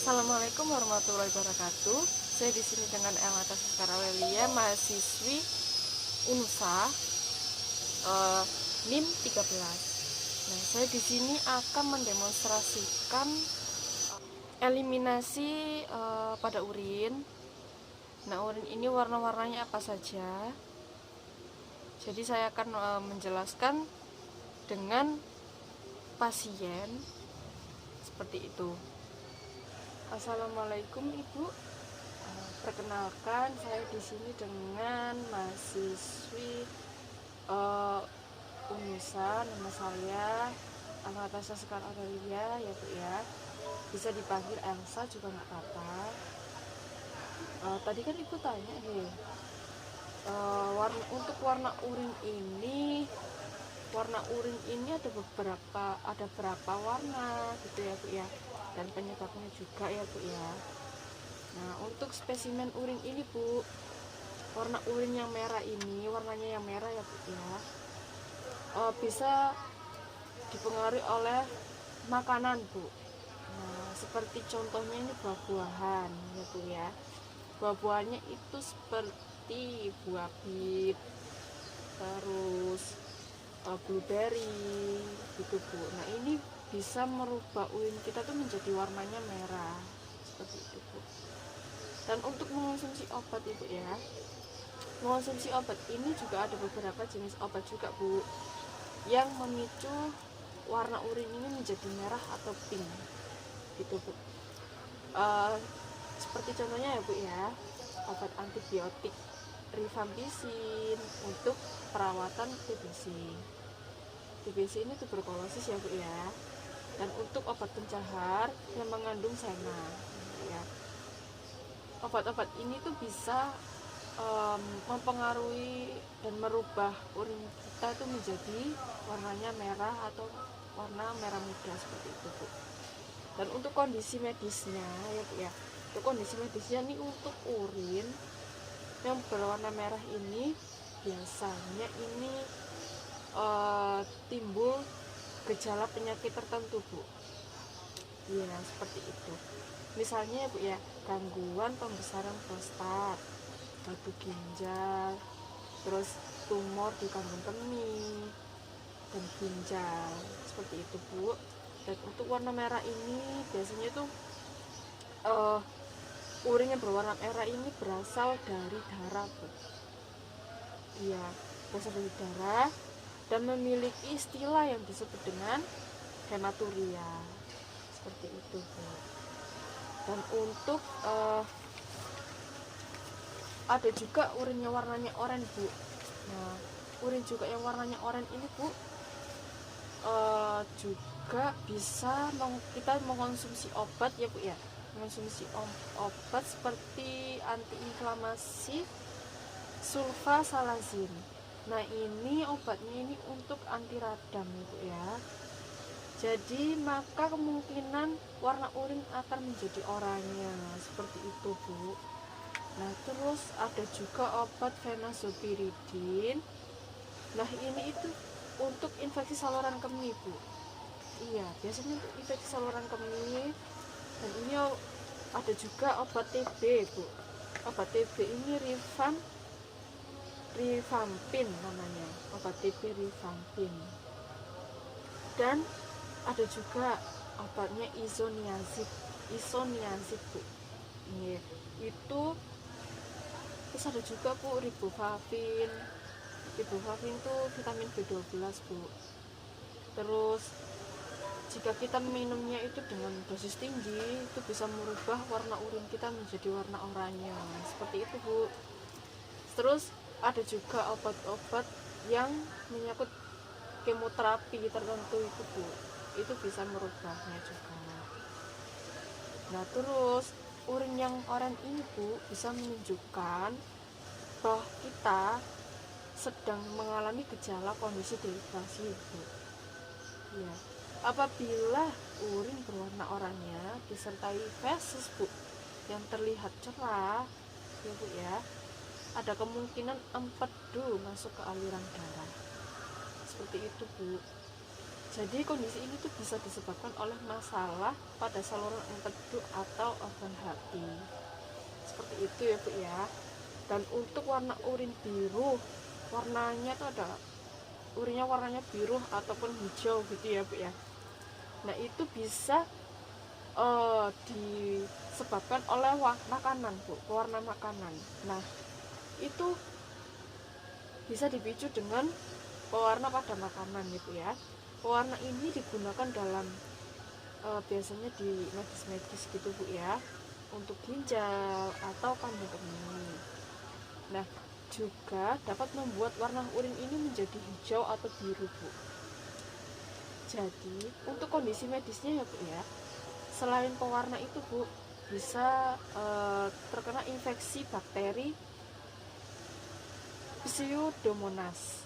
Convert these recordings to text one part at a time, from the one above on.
Assalamualaikum warahmatullahi wabarakatuh. Saya di sini dengan Elmata Sekarawelia, mahasiswi UNSA, NIM 13. Nah, saya di sini akan mendemonstrasikan eliminasi pada urin. Nah, urin ini warna-warnanya apa saja. Jadi saya akan menjelaskan dengan pasien seperti itu. Assalamualaikum Ibu. Perkenalkan, saya di sini dengan mahasiswi UNSA. Nama saya Anastasia Sekar Aurelia, ya Bu ya. Bisa dipanggil Elsa juga nggak apa-apa. Tadi kan Ibu tanya nih, untuk warna urin ini ada berapa warna gitu ya Bu ya, dan penyebabnya juga ya Bu ya. Nah, untuk spesimen urin ini Bu, warna urin yang merah ini, warnanya yang merah ya Bu ya, bisa dipengaruhi oleh makanan Bu. Nah, seperti contohnya ini buah-buahan ya Bu ya. Buah-buahannya itu seperti buah bit, terus blueberry gitu Bu. Nah, ini bisa merubah urin kita tuh menjadi warnanya merah seperti itu Bu. Dan untuk mengonsumsi obat Ibu ya, mengonsumsi obat ini juga ada beberapa jenis obat juga Bu, yang memicu warna urin ini menjadi merah atau pink gitu Bu. Seperti contohnya ya Bu ya, obat antibiotik rifampicin untuk perawatan TBC. TBC ini tuberkulosis ya Bu ya. Dan untuk obat pencahar yang mengandung sena ya. Obat-obat ini tuh bisa mempengaruhi dan merubah urin kita itu menjadi warnanya merah atau warna merah muda seperti itu Bu. Dan untuk kondisi medisnya ya Bu ya, untuk kondisi medisnya nih, untuk urin yang berwarna merah ini biasanya ini timbul gejala penyakit tertentu Bu. Ya seperti itu. Misalnya Bu ya, gangguan pembesaran prostat, batu ginjal, terus tumor di kandung kemih dan ginjal seperti itu Bu. Dan untuk warna merah ini biasanya tuh urin yang berwarna merah ini berasal dari darah Bu. Iya, berasal dari darah dan memiliki istilah yang disebut dengan hematuria seperti itu Bu. Dan untuk ada juga urin yang warnanya oranye Bu. Nah, urin juga yang warnanya oranye ini Bu, juga bisa kita mengonsumsi obat ya Bu ya, mengonsumsi obat seperti antiinflamasi sulfasalazin. Nah, ini obatnya ini untuk anti radang ya Bu ya. Jadi maka kemungkinan warna urin akan menjadi oranye seperti itu Bu. Nah, terus ada juga obat fenazopiridin. Nah, ini itu untuk infeksi saluran kemih Bu. Iya, biasanya untuk infeksi saluran kemih. Dan ini ada juga obat TB Bu. Obat TB ini rifampin namanya, obat TB rifampin. Dan ada juga obatnya isoniazid Bu. Iya, itu terus ada juga Bu riboflavin itu vitamin B12 Bu. Terus jika kita minumnya itu dengan dosis tinggi, itu bisa merubah warna urin kita menjadi warna oranye seperti itu Bu. Terus ada juga obat-obat yang menyangkut kemoterapi tertentu itu Bu, itu bisa merubahnya juga. Nah, terus urin yang oranye ini Bu bisa menunjukkan bahwa kita sedang mengalami gejala kondisi dehidrasi Bu. Ya, apabila urin berwarna oranye disertai feses Bu yang terlihat cerah ya Bu ya, ada kemungkinan empedu masuk ke aliran darah seperti itu Bu. Jadi kondisi ini tuh bisa disebabkan oleh masalah pada saluran empedu atau organ hati. Seperti itu ya Bu ya. Dan untuk warna urin biru, warnanya tuh ada urinnya warnanya biru ataupun hijau gitu ya Bu ya. Nah itu bisa disebabkan oleh makanan Bu, pewarna makanan. Nah itu bisa dipicu dengan pewarna pada makanan gitu ya. Pewarna ini digunakan dalam biasanya di medis-medis gitu Bu ya, untuk ginjal atau kandung kemih. Nah juga dapat membuat warna urin ini menjadi hijau atau biru Bu. Jadi untuk kondisi medisnya ya Bu ya, selain pewarna itu Bu, bisa terkena infeksi bakteri Pseudomonas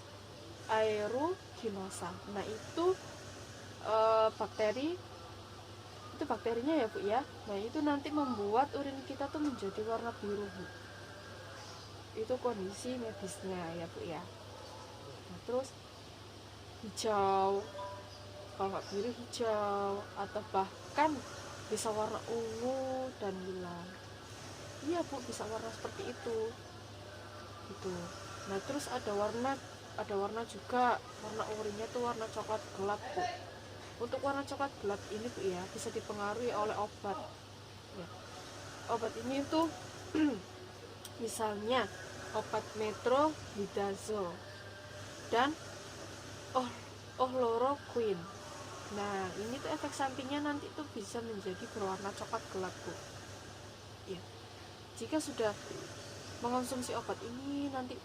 aeruginosa. Nah itu bakterinya ya Bu ya. Nah itu nanti membuat urin kita tuh menjadi warna biru Bu. Itu kondisi medisnya ya Bu ya. Nah terus hijau, kalau nggak biru hijau, atau bahkan bisa warna ungu dan hilang. Iya Bu, bisa warna seperti itu gitu. Nah terus ada warna juga, warna urinnya tuh warna coklat gelap Bu. Untuk warna coklat gelap ini Bu ya, bisa dipengaruhi oleh obat ya. Obat ini tuh misalnya obat metronidazole dan chloroquine. Nah ini tuh efek sampingnya nanti tuh bisa menjadi berwarna coklat gelap Bu ya. Jika sudah mengonsumsi obat ini nanti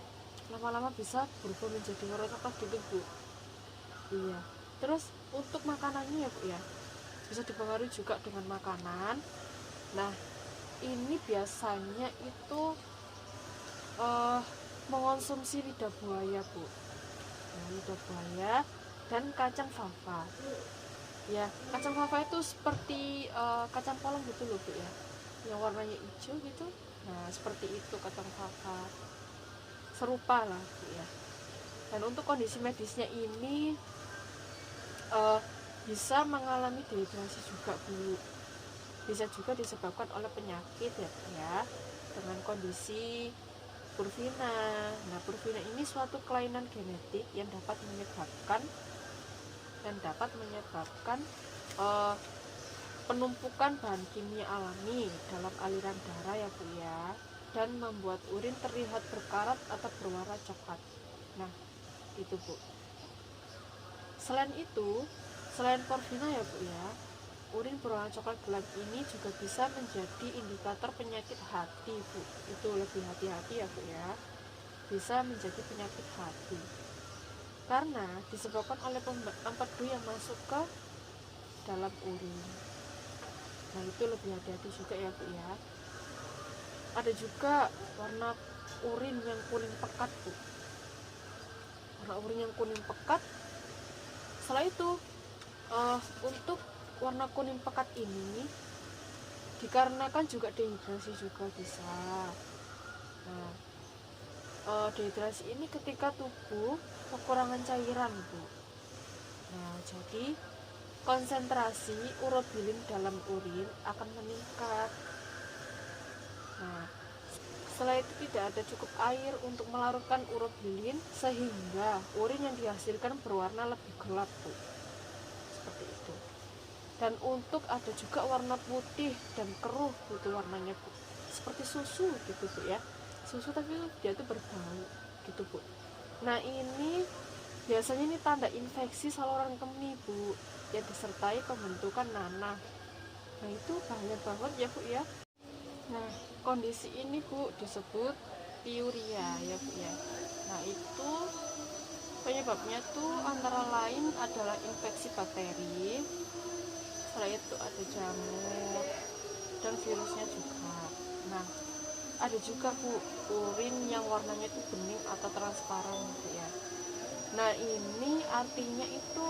lama-lama bisa berubah menjadi warna coklat gitu Bu. Iya. Terus untuk makanannya ya Bu ya, bisa dipengaruhi juga dengan makanan. Nah ini biasanya itu mengonsumsi lidah buaya Bu. Nah, lidah buaya dan kacang fava. Ya, kacang fava itu seperti kacang polong gitu loh Bu ya, yang warnanya hijau gitu. Nah seperti itu kacang fava, serupa lah Bu ya. Dan untuk kondisi medisnya ini bisa mengalami dehidrasi juga Bu. Bisa juga disebabkan oleh penyakit ya Bu ya, dengan kondisi purvina. Nah purvina ini suatu kelainan genetik yang dapat menyebabkan penumpukan bahan kimia alami dalam aliran darah ya Bu ya, dan membuat urin terlihat berkarat atau berwarna coklat. Nah itu Bu. Selain porfina ya Bu ya, urin berwarna coklat gelap ini juga bisa menjadi indikator penyakit hati Bu. Itu lebih hati-hati ya Bu ya, bisa menjadi penyakit hati karena disebabkan oleh empedu yang masuk ke dalam urin. Nah itu lebih hati-hati juga ya Bu ya. Ada juga warna urin yang kuning pekat Bu. Warna urin yang kuning pekat. Setelah itu untuk warna kuning pekat ini dikarenakan juga dehidrasi juga bisa. Nah dehidrasi ini ketika tubuh kekurangan cairan Bu. Nah jadi konsentrasi urobilin dalam urin akan meningkat. Nah setelah itu tidak ada cukup air untuk melarutkan urobilin sehingga urin yang dihasilkan berwarna lebih gelap Bu. Seperti itu. Dan untuk ada juga warna putih dan keruh gitu warnanya Bu, seperti susu gitu Bu ya, susu tapi dia tuh berbau gitu Bu. Nah ini biasanya ini tanda infeksi saluran kemih Bu, yang disertai pembentukan nanah. Nah itu bahaya banget ya Bu ya. Nah kondisi ini Bu disebut piuria ya Bu ya. Nah itu penyebabnya tuh antara lain adalah infeksi bakteri, setelah itu ada jamur dan virusnya juga. Nah ada juga Bu urin yang warnanya itu bening atau transparan gitu ya. Nah ini artinya itu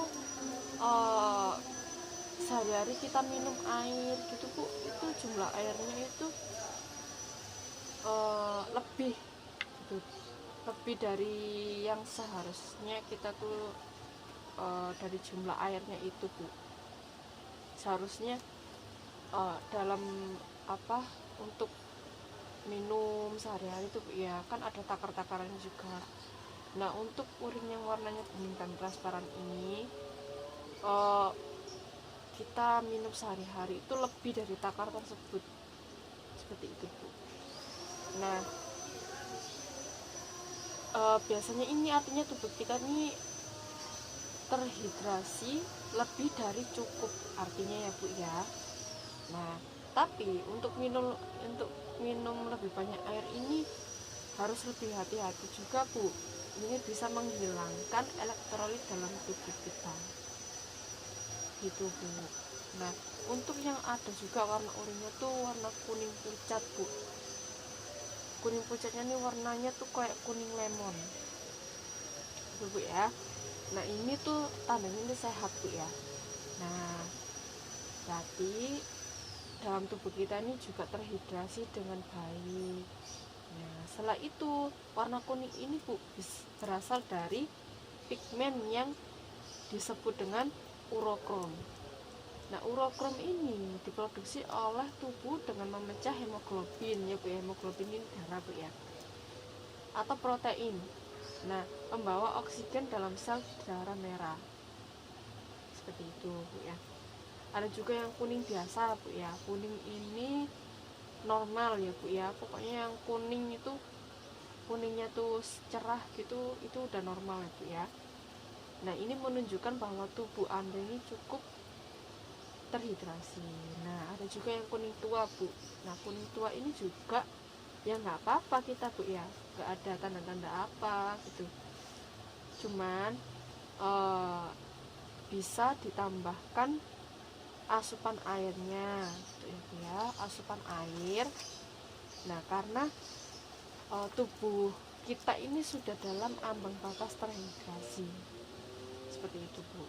sehari-hari kita minum air gitu Bu, itu jumlah airnya itu lebih gitu, lebih dari yang seharusnya kita tuh dari jumlah airnya itu Bu. Seharusnya dalam untuk minum sehari-hari itu ya kan ada takar-takarannya juga. Nah untuk urin yang warnanya kuning dan transparan ini kita minum sehari-hari itu lebih dari takar tersebut, seperti itu Bu. Nah biasanya ini artinya tubuh kita ini terhidrasi lebih dari cukup, artinya ya Bu ya. Nah tapi untuk minum lebih banyak air ini harus lebih hati-hati juga Bu. Ini bisa menghilangkan elektrolit dalam tubuh kita, gitu Bu. Nah untuk yang ada juga warna urinnya tuh warna kuning pucat Bu. Kuning pucatnya nih warnanya tuh kayak kuning lemon, gitu Bu ya. Nah ini tuh tandanya ini sehat Bu ya. Nah berarti dalam tubuh kita ini juga terhidrasi dengan baik. Nah setelah itu warna kuning ini Bu berasal dari pigmen yang disebut dengan urokrom. Nah urokrom ini diproduksi oleh tubuh dengan memecah hemoglobin ya Bu ya. Hemoglobin ini darah Bu ya, atau protein. Nah membawa oksigen dalam sel darah merah, seperti itu Bu ya. Ada juga yang kuning biasa Bu ya. Kuning ini normal ya Bu ya. Pokoknya yang kuning itu kuningnya tuh cerah gitu, itu udah normal ya Bu ya. Nah ini menunjukkan bahwa tubuh Anda ini cukup terhidrasi. Nah ada juga yang kuning tua Bu. Nah kuning tua ini juga ya nggak apa-apa kita Bu ya, nggak ada tanda-tanda apa gitu. Cuman bisa ditambahkan asupan airnya gitu ya Bu ya, asupan air. Nah karena tubuh kita ini sudah dalam ambang batas terhidrasi, seperti itu Bu.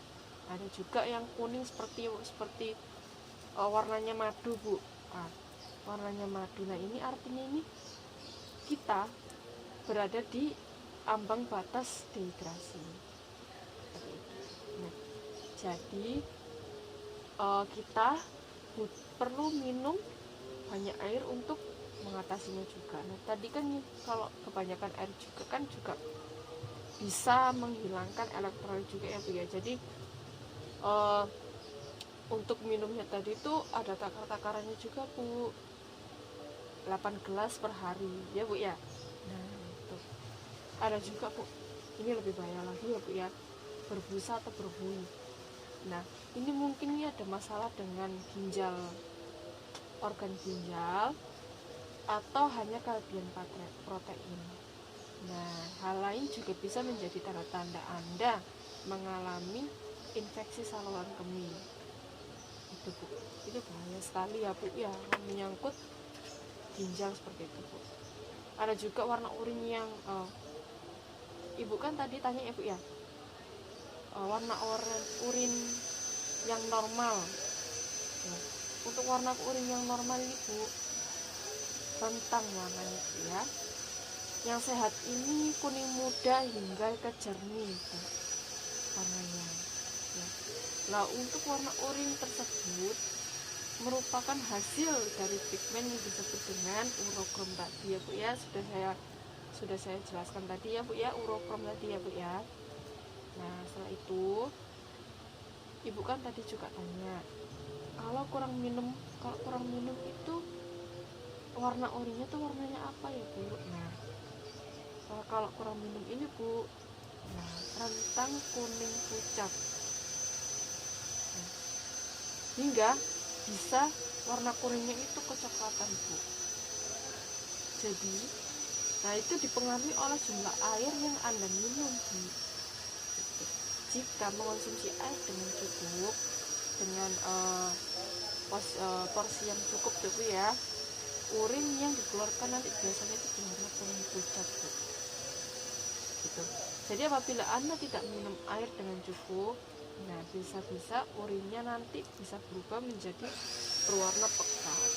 Ada juga yang kuning seperti warnanya madu Bu. Warnanya madu. Nah ini artinya ini kita berada di ambang batas dehidrasi, seperti itu. Nah, jadi kita perlu minum banyak air untuk mengatasinya juga. Nah tadi kan kalau kebanyakan air juga kan juga bisa menghilangkan elektrolit juga ya Bu ya. Jadi untuk minumnya tadi itu ada takar-takarannya juga Bu, 8 gelas per hari ya Bu ya. Nah itu ada juga Bu, ini lebih bahaya lagi ya Bu ya, berbusa atau berbuih. Nah ini mungkin ini ada masalah dengan ginjal, organ ginjal, atau hanya kelebihan protein. Nah hal lain juga bisa menjadi tanda-tanda Anda mengalami infeksi saluran kemih. Itu Bu, itu bahaya sekali ya Bu ya, menyangkut ginjal seperti itu Bu. Ada juga warna urin yang Ibu kan tadi tanya ya Bu ya, warna urin yang normal. Nah, untuk warna urin yang normal ini Bu, rentang warnanya Bu ya. Yang sehat ini kuning muda hingga ke jernih Bu, warnanya ya. Nah untuk warna urin tersebut merupakan hasil dari pigmen yang disebut dengan urokrom tadi ya Bu ya. Sudah saya jelaskan tadi ya Bu ya, urokrom tadi ya Bu ya. Nah setelah itu Ibu kan tadi juga tanya, kalau kurang minum itu warna urinnya tuh warnanya apa ya Bu. Nah kalau kurang minum ini Bu, nah rentang kuning pucat, nah, hingga bisa warna kuningnya itu kecoklatan Bu. Jadi nah itu dipengaruhi oleh jumlah air yang Anda minum Bu. Jika mengonsumsi air dengan cukup, dengan porsi yang cukup Bu ya, urin yang dikeluarkan nanti biasanya itu berwarna kuning pucat Bu. Gitu. Jadi apabila Anda tidak minum air dengan cukup, nah bisa-bisa urinnya nanti bisa berubah menjadi berwarna pekat,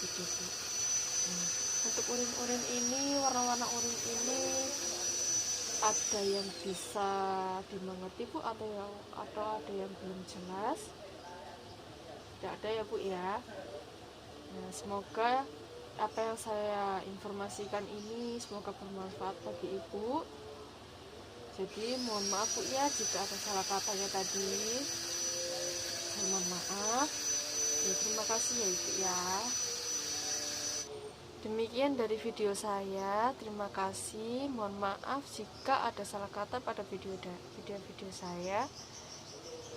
gitu Bu. Nah, untuk urin-urin ini, warna-warna urin ini ada yang bisa dimengerti Bu, atau ada yang belum jelas? Tidak ada ya Bu ya. Nah, semoga apa yang saya informasikan ini semoga bermanfaat bagi Ibu. Jadi mohon maaf Bu ya jika ada salah katanya tadi. Saya mohon maaf. Ya, terima kasih ya Ibu ya. Demikian dari video saya. Terima kasih. Mohon maaf jika ada salah kata pada video saya.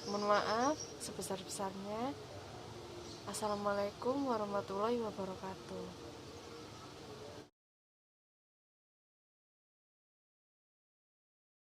Mohon maaf sebesar-besarnya. Assalamualaikum warahmatullahi wabarakatuh.